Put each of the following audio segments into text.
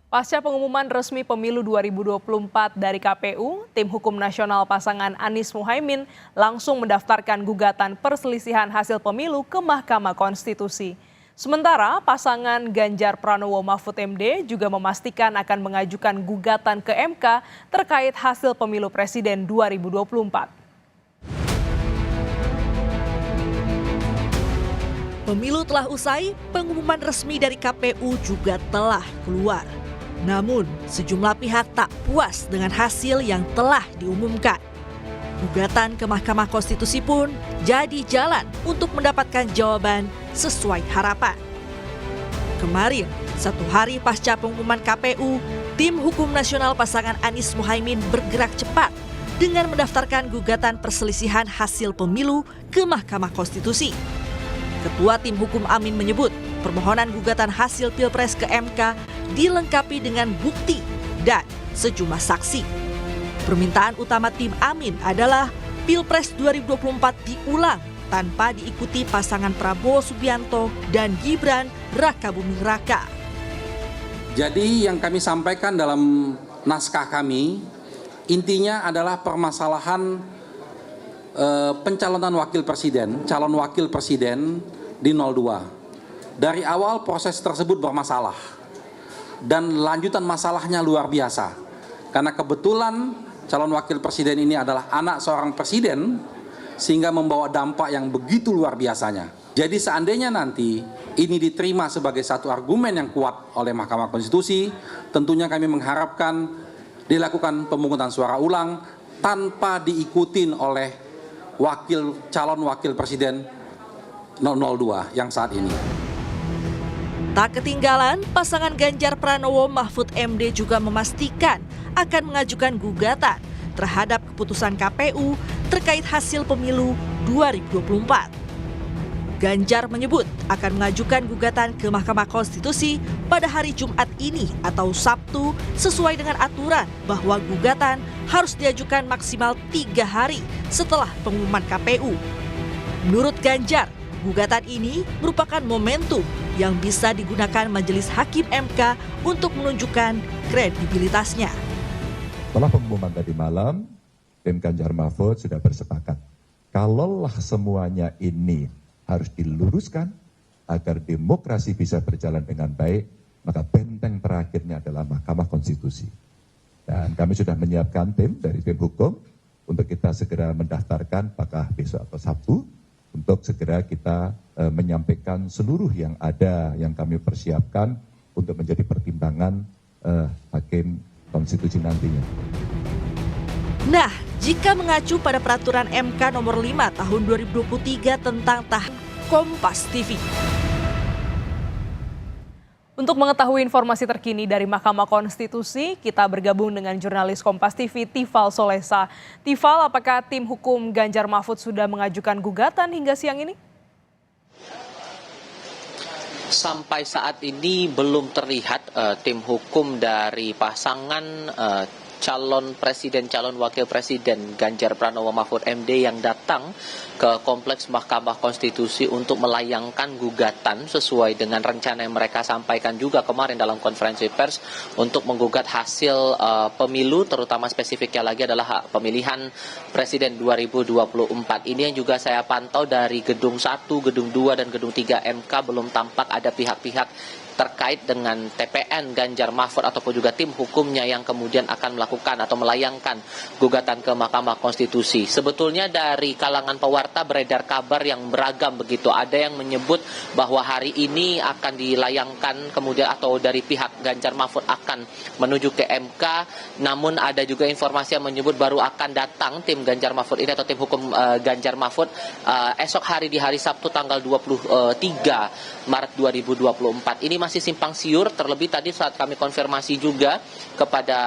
Pasca pengumuman resmi pemilu 2024 dari KPU, tim hukum nasional pasangan Anies Muhaimin langsung mendaftarkan gugatan perselisihan hasil pemilu ke Mahkamah Konstitusi. Sementara pasangan Ganjar Pranowo Mahfud MD juga memastikan akan mengajukan gugatan ke MK terkait hasil pemilu presiden 2024. Pemilu telah usai, pengumuman resmi dari KPU juga telah keluar. Namun, sejumlah pihak tak puas dengan hasil yang telah diumumkan. Gugatan ke Mahkamah Konstitusi pun jadi jalan untuk mendapatkan jawaban sesuai harapan. Kemarin, satu hari pasca pengumuman KPU, tim hukum nasional pasangan Anies Muhaimin bergerak cepat dengan mendaftarkan gugatan perselisihan hasil pemilu ke Mahkamah Konstitusi. Ketua tim hukum Amin menyebut permohonan gugatan hasil Pilpres ke MK dilengkapi dengan bukti dan sejumlah saksi. Permintaan utama tim Amin adalah Pilpres 2024 diulang tanpa diikuti pasangan Prabowo Subianto dan Gibran Rakabuming Raka. Jadi yang kami sampaikan dalam naskah kami, intinya adalah permasalahan pencalonan calon wakil presiden di 02. Dari awal proses tersebut bermasalah dan lanjutan masalahnya luar biasa. Karena kebetulan calon wakil presiden ini adalah anak seorang presiden sehingga membawa dampak yang begitu luar biasanya. Jadi seandainya nanti ini diterima sebagai satu argumen yang kuat oleh Mahkamah Konstitusi, tentunya kami mengharapkan dilakukan pemungutan suara ulang tanpa diikutin oleh calon wakil presiden 002 yang saat ini. Tak ketinggalan, pasangan Ganjar Pranowo Mahfud MD juga memastikan akan mengajukan gugatan terhadap keputusan KPU terkait hasil pemilu 2024. Ganjar menyebut akan mengajukan gugatan ke Mahkamah Konstitusi pada hari Jumat ini atau Sabtu sesuai dengan aturan bahwa gugatan harus diajukan maksimal 3 hari setelah pengumuman KPU. Menurut Ganjar, gugatan ini merupakan momentum yang bisa digunakan Majelis Hakim MK untuk menunjukkan kredibilitasnya. Setelah pengumuman tadi malam, tim Ganjar Mahfud sudah bersepakat. Kalaulah semuanya ini harus diluruskan agar demokrasi bisa berjalan dengan baik, maka benteng terakhirnya adalah Mahkamah Konstitusi. Dan kami sudah menyiapkan tim dari tim hukum untuk kita segera mendaftarkan apakah besok atau Sabtu untuk segera kita menyampaikan seluruh yang ada yang kami persiapkan untuk menjadi pertimbangan Hakim Konstitusi nantinya. Nah, jika mengacu pada peraturan MK nomor 5 tahun 2023 tentang Kompas TV. Untuk mengetahui informasi terkini dari Mahkamah Konstitusi, kita bergabung dengan jurnalis Kompas TV Tifal Solesa. Tifal, apakah tim hukum Ganjar Mahfud sudah mengajukan gugatan hingga siang ini? Sampai saat ini belum terlihat tim hukum dari pasangan calon presiden, calon wakil presiden Ganjar Pranowo Mahfud MD yang datang ke Kompleks Mahkamah Konstitusi untuk melayangkan gugatan sesuai dengan rencana yang mereka sampaikan juga kemarin dalam konferensi pers untuk menggugat hasil pemilu, terutama spesifiknya lagi adalah pemilihan presiden 2024. Ini yang juga saya pantau dari Gedung 1, Gedung 2, dan Gedung 3 MK belum tampak ada pihak-pihak terkait dengan TPN Ganjar Mahfud ataupun juga tim hukumnya yang kemudian akan melakukan atau melayangkan gugatan ke Mahkamah Konstitusi. Sebetulnya dari kalangan pewarta beredar kabar yang beragam begitu. Ada yang menyebut bahwa hari ini akan dilayangkan kemudian atau dari pihak Ganjar Mahfud akan menuju ke MK. Namun ada juga informasi yang menyebut baru akan datang tim Ganjar Mahfud ini atau tim hukum Ganjar Mahfud esok hari di hari Sabtu tanggal 23 Maret 2024. Ini masih simpang siur, terlebih tadi saat kami konfirmasi juga kepada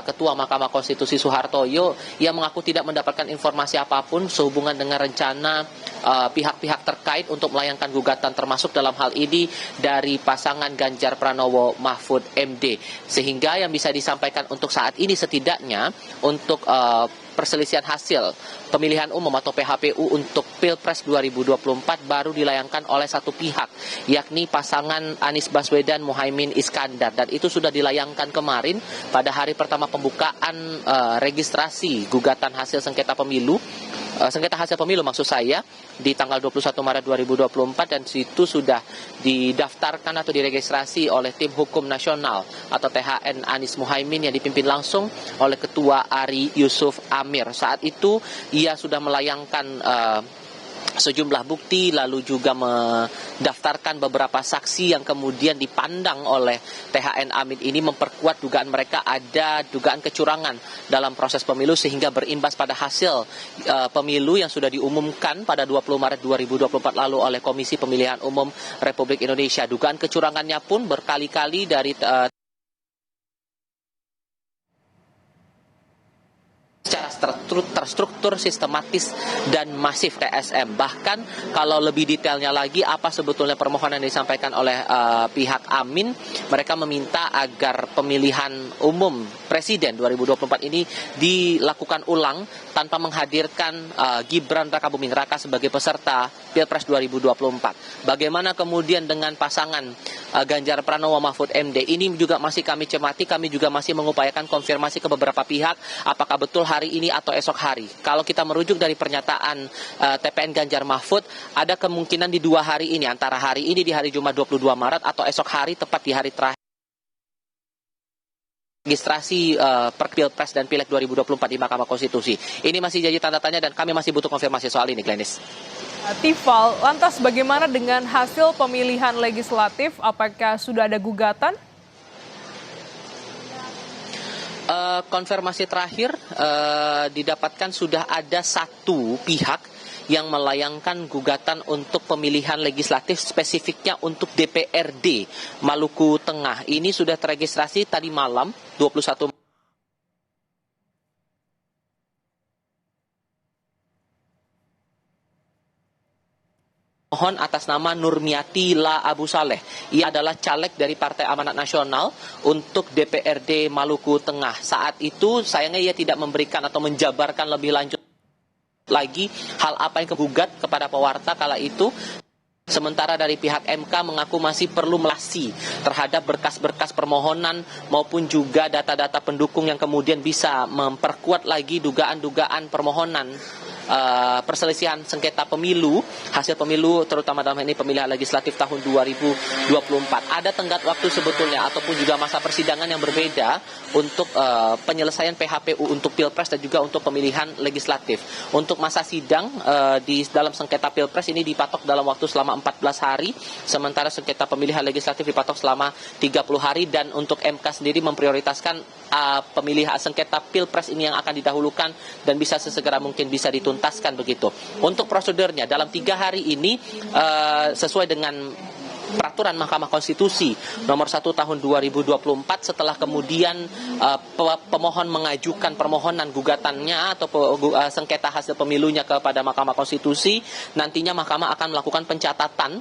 Ketua Mahkamah Konstitusi Soehartoyo, ia mengaku tidak mendapatkan informasi apapun sehubungan dengan rencana pihak-pihak terkait untuk melayangkan gugatan, termasuk dalam hal ini dari pasangan Ganjar Pranowo Mahfud MD. Sehingga yang bisa disampaikan untuk saat ini setidaknya untuk perselisihan hasil pemilihan umum atau PHPU untuk Pilpres 2024 baru dilayangkan oleh satu pihak, yakni pasangan Anies Baswedan Muhaimin Iskandar, dan itu sudah dilayangkan kemarin pada hari pertama pembukaan registrasi gugatan hasil sengketa pemilu. Sengketa hasil pemilu maksud saya, di tanggal 21 Maret 2024, dan situ sudah didaftarkan atau diregistrasi oleh Tim Hukum Nasional atau THN Anies Muhaimin yang dipimpin langsung oleh Ketua Ari Yusuf Amir. Saat itu ia sudah melayangkan sejumlah bukti, lalu juga mendaftarkan beberapa saksi yang kemudian dipandang oleh THN Amin ini memperkuat dugaan mereka ada dugaan kecurangan dalam proses pemilu, sehingga berimbas pada hasil pemilu yang sudah diumumkan pada 20 Maret 2024 lalu oleh Komisi Pemilihan Umum Republik Indonesia. Dugaan kecurangannya pun berkali-kali dari secara terstruktur, sistematis, dan masif TSM. Bahkan kalau lebih detailnya lagi, apa sebetulnya permohonan yang disampaikan oleh pihak Amin, mereka meminta agar pemilihan umum Presiden 2024 ini dilakukan ulang tanpa menghadirkan Gibran Rakabuming Raka sebagai peserta Pilpres 2024. Bagaimana kemudian dengan pasangan Ganjar Pranowo Mahfud MD, ini juga masih kami cermati, kami juga masih mengupayakan konfirmasi ke beberapa pihak, apakah betul hari ini atau esok hari. Kalau kita merujuk dari pernyataan TPN Ganjar Mahfud, ada kemungkinan di 2 hari ini, antara hari ini di hari Jumat 22 Maret atau esok hari tepat di hari terakhir registrasi per Pilpres dan Pileg 2024 di Mahkamah Konstitusi. Ini masih jadi tanda tanya dan kami masih butuh konfirmasi soal ini, Glenis. Tifal, lantas bagaimana dengan hasil pemilihan legislatif? Apakah sudah ada gugatan? Konfirmasi terakhir didapatkan sudah ada satu pihak yang melayangkan gugatan untuk pemilihan legislatif, spesifiknya untuk DPRD Maluku Tengah. Ini sudah terregistrasi tadi malam 21 mohon atas nama Nurmiati La Abu Saleh. Ia adalah caleg dari Partai Amanat Nasional untuk DPRD Maluku Tengah. Saat itu sayangnya ia tidak memberikan atau menjabarkan lebih lanjut lagi hal apa yang kegugat kepada pewarta kala itu. Sementara dari pihak MK mengaku masih perlu melasi terhadap berkas-berkas permohonan maupun juga data-data pendukung yang kemudian bisa memperkuat lagi dugaan-dugaan permohonan perselisihan sengketa pemilu, hasil pemilu terutama dalam ini pemilihan legislatif tahun 2024. Ada tenggat waktu sebetulnya ataupun juga masa persidangan yang berbeda untuk penyelesaian PHPU untuk Pilpres dan juga untuk pemilihan legislatif. Untuk masa sidang di dalam sengketa Pilpres ini dipatok dalam waktu selama 14 hari, sementara sengketa pemilihan legislatif dipatok selama 30 hari, dan untuk MK sendiri memprioritaskan pemilihan sengketa Pilpres ini yang akan didahulukan dan bisa sesegera mungkin bisa dituntaskan begitu. Untuk prosedurnya dalam 3 hari ini sesuai dengan peraturan Mahkamah Konstitusi nomor 1 tahun 2024, setelah kemudian pemohon mengajukan permohonan gugatannya atau sengketa hasil pemilunya kepada Mahkamah Konstitusi, nantinya Mahkamah akan melakukan pencatatan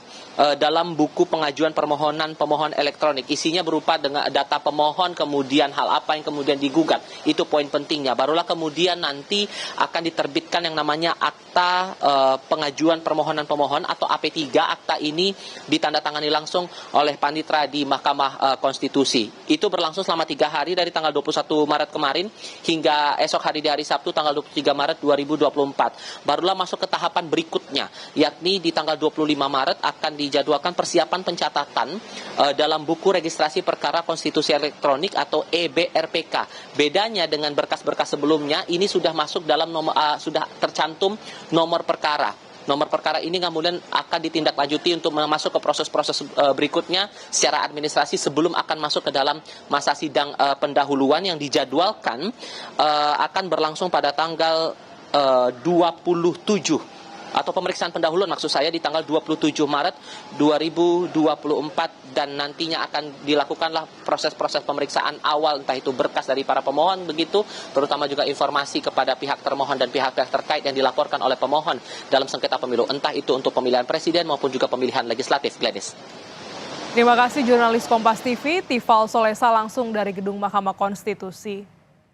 dalam buku pengajuan permohonan pemohon elektronik. Isinya berupa dengan data pemohon, kemudian hal apa yang kemudian digugat. Itu poin pentingnya. Barulah kemudian nanti akan diterbitkan yang namanya akta pengajuan permohonan pemohon atau AP3. Akta ini ditandatangani langsung oleh panitera di Mahkamah Konstitusi. Itu berlangsung selama 3 hari dari tanggal 21 Maret kemarin hingga esok hari di hari Sabtu tanggal 23 Maret 2024. Barulah masuk ke tahapan berikutnya, yakni di tanggal 25 Maret akan dijadwalkan persiapan pencatatan dalam buku registrasi perkara konstitusi elektronik atau EBRPK. Bedanya dengan berkas-berkas sebelumnya, ini sudah masuk dalam sudah tercantum nomor perkara. Nomor perkara ini kemudian akan ditindaklanjuti untuk masuk ke proses-proses berikutnya secara administrasi sebelum akan masuk ke dalam masa sidang pendahuluan yang dijadwalkan akan berlangsung pada tanggal 27 atau pemeriksaan pendahuluan maksud saya di tanggal 27 Maret 2024, dan nantinya akan dilakukanlah proses-proses pemeriksaan awal, entah itu berkas dari para pemohon begitu, terutama juga informasi kepada pihak termohon dan pihak-pihak terkait yang dilaporkan oleh pemohon dalam sengketa pemilu, entah itu untuk pemilihan presiden maupun juga pemilihan legislatif. Gladys. Terima kasih jurnalis Kompas TV, Tifal Solesa langsung dari Gedung Mahkamah Konstitusi.